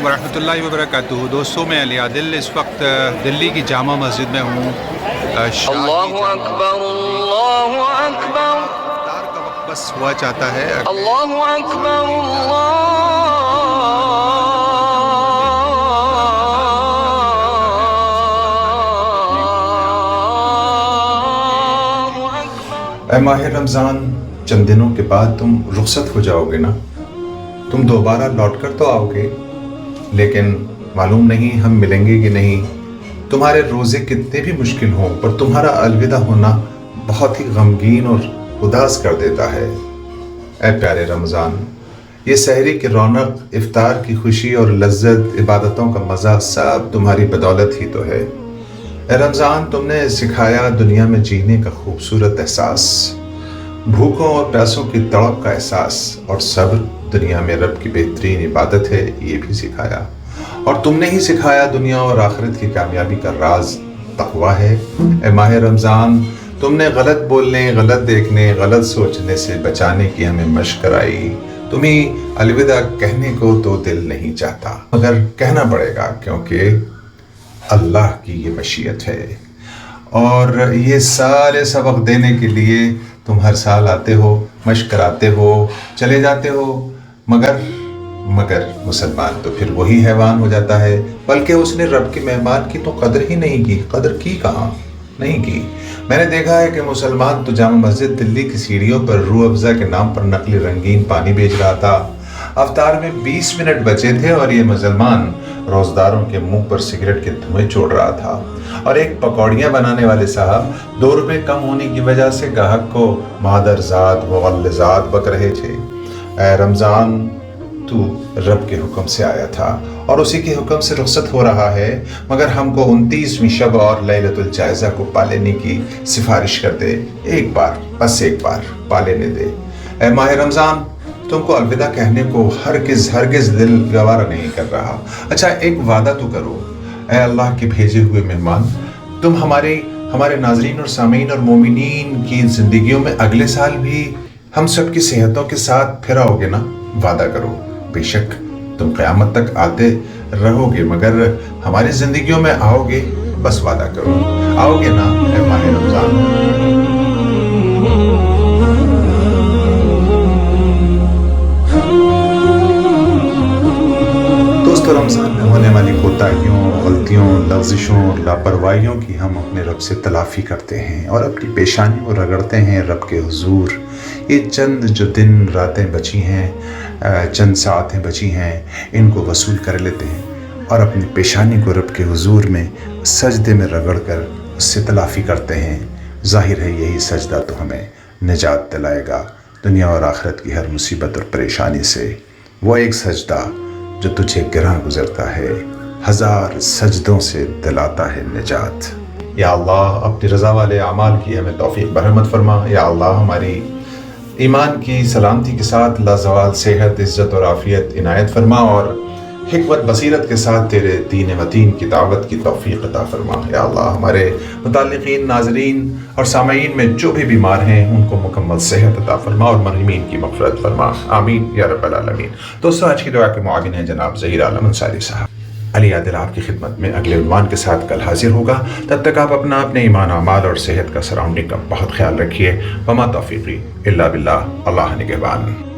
वरहमतुल्लाहि वबरकातुहू। दोस्तों, मैं अली आदिल इस वक्त दिल्ली की जामा मस्जिद में हूँ। अल्लाहु अकबर, अल्लाहु अकबर, इफ्तार का वक्त बस हुआ चाहता है। अल्लाहु अकबर, अल्लाहु अकबर। ऐ माह रमज़ान, चंद दिनों के बाद तुम रुखसत हो जाओगे ना। तुम दोबारा लौट कर तो आओगे, लेकिन मालूम नहीं हम मिलेंगे कि नहीं। तुम्हारे रोज़े कितने भी मुश्किल हों, पर तुम्हारा अलविदा होना बहुत ही गमगीन और उदास कर देता है। ऐ प्यारे रमज़ान, ये सहरी की रौनक, इफ्तार की खुशी और लज्जत, इबादतों का मज़ा सब तुम्हारी बदौलत ही तो है। ऐ रमज़ान, तुमने सिखाया दुनिया में जीने का खूबसूरत एहसास, भूखों और प्यासों की तड़प का एहसास, और सब्र दुनिया में रब की बेहतरीन इबादत है, ये भी सिखाया। और तुमने ही सिखाया दुनिया और आखिरत की कामयाबी का राज तक़वा है। ऐ माह रमज़ान, तुमने गलत बोलने, गलत देखने, गलत सोचने से बचाने की हमें मशक़ कराई। तुम्हें अलविदा कहने को तो दिल नहीं चाहता, मगर कहना पड़ेगा क्योंकि अल्लाह की ये मशीयत है। और ये सारे सबक देने के लिए तुम हर साल आते हो, मशक़ कराते हो, चले जाते हो, मगर मुसलमान तो फिर वही हैवान हो जाता है। बल्कि उसने रब के मेहमान की तो कदर ही नहीं की। कदर की कहाँ, नहीं की। मैंने देखा है कि मुसलमान तो जामा मस्जिद दिल्ली की सीढ़ियों पर रूह अफ़ज़ा के नाम पर नकली रंगीन पानी बेच रहा था। अफ्तार में 20 मिनट बचे थे और ये मुसलमान रोज़दारों के मुंह पर सिगरेट के धुएं छोड़ रहा था। और एक पकौड़ियाँ बनाने वाले साहब 2 रुपए कम होने की वजह से ग्राहक को मादरजात मुग़ल्लिज़ात बक रहे थे। ऐ रमज़ान, तू रब के हुक्म से आया था और उसी के हुक्म से रुखसत हो रहा है, मगर हमको 29वीं शब और लैलतुल जायज़ा को पा लेने की सिफारिश कर दे। एक बार, बस एक बार पा लेने दे। ऐ माह रमज़ान, तुमको अलविदा कहने को हरगिज़ दिल गवारा नहीं कर रहा। अच्छा, एक वादा तो करो। ऐ अल्लाह के भेजे हुए मेहमान, तुम हमारे नाज़रीन और सामीन और मोमिनीन की ज़िंदगियों में अगले साल भी हम सब की सेहतों के साथ फिर आओगे ना। वादा करो। बेशक तुम क़यामत तक आते रहोगे, मगर हमारी ज़िंदगियों में आओगे। बस वादा करो, आओगे ना ऐ माह रमज़ान। दोस्तों, रमज़ान में होने वाली कोताहियों, गलतियों, लग़ज़िशों और लापरवाहियों की हम अपने रब से तलाफ़ी करते हैं और अपनी पेशानी को रगड़ते हैं रब के हुज़ूर। ये चंद जो दिन रातें बची हैं, चंद सातें बची हैं, इनको वसूल कर लेते हैं और अपनी पेशानी को रब के हुज़ूर में सजदे में रगड़ कर उससे तलाफ़ी करते हैं। ज़ाहिर है यही सजदा तो हमें निजात दिलाएगा दुनिया और आखिरत की हर मुसीबत और परेशानी से। वो एक सजदा जो तुझे गिरा गुज़रता है, 1000 सजदों से दिलाता है निजात। या अल्लाह, अपनी रज़ा वाले अमाल की हमें तौफ़ीक़ बरहमत फरमा। या अल्लाह, हमारी ईमान की सलामती के साथ लाज़वाल सेहत, इज़्ज़त और आफ़ियत इनायत फरमा और हिकमत बसीरत के साथ तेरे दीन वतीन की दावत की तौफ़ीक़ अता फरमा। या अल्लाह, हमारे मुताल्लिक़ीन, नाज़रीन और सामईन में जो भी बीमार हैं उनको मुकम्मल सेहत अता फरमा और मरहूमीन की मग़फ़िरत फरमा। आमीन या रब्बल आलमीन। दोस्तों, आज की दुआ के मुआविन हैं जनाब ज़हीर आलम अंसारी साहब। अली आदिल आपकी खिदमत में अगले उन्वान के साथ कल हाजिर होगा। तब तक आप अपने ईमान, अमाल और सेहत का सराउंडिंग का बहुत ख्याल रखिए। वमा तौफ़ीक़ी इल्ला बिल्लाह, अल्लाह निगहबान।